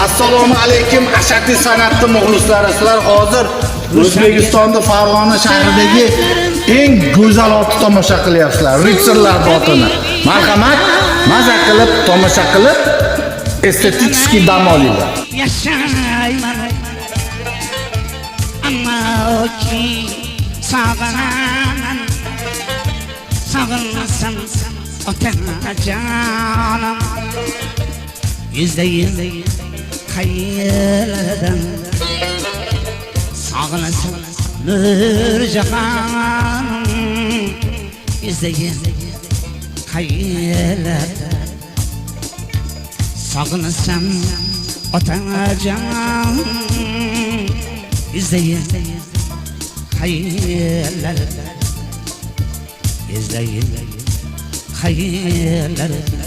Assalomu alaykum ashaddiy san'atni muxlislari. Sizlar hozir O'zbekistonning Farg'ona shahridagi eng go'zal otni tomosha qilyapsizlar. Ritsarlar otini. Marhamat, maza qilib tomosha qilib estetik dam olinglar. Yashayman ammo ki sog'inaman. Sog'insam otajonim. Yüzde hayallardan sog'inasam nur jahonim. Yüzde hayallardan sog'inasam otajonim. Yüzde hayallardan Yüzde hayallardan